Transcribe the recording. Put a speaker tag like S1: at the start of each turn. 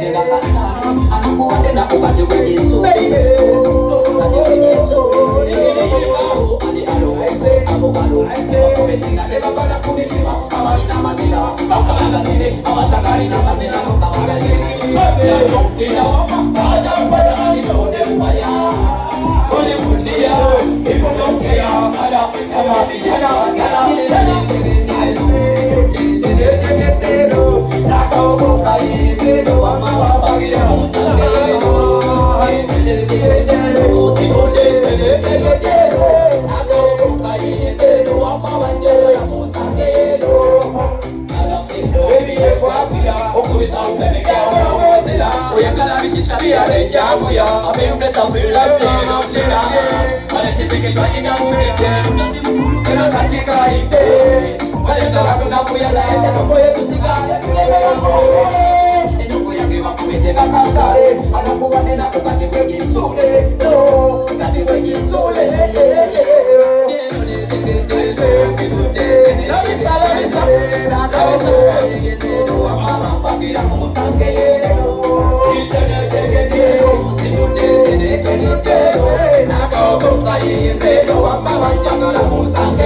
S1: tena kasari anakuwa tena ukati wejesu ukati wejesu ali alo abo alo kumetinga tena bala kumetima awali na mazina akalaga zide awatakari na mazina kawaga zide kila wama aja pada alishode mbaya ole mundia ifundokea ala kama biyana kala Tegero, nakaokoka yezero, wama wabagira musangero. Tegero, sikole tegero, nakaokoka yezero, wama wanjera musangero. Alamiko, ebiye kwatira, okubisa upemeka wawezela. Oyakala bishishabia lejabuya, ameumesa mbilabdeno mlina. Alechizike kwa inga mwete, unazimukulu kena katika ite. Walenda watu na kuyalaenda mambo yetu sigaya tulemea moe Enungu yange wakumetega kasare anakuwa nena ukati wejisule ukati wejisule Nakaokoka yezero wamba wanjagala musange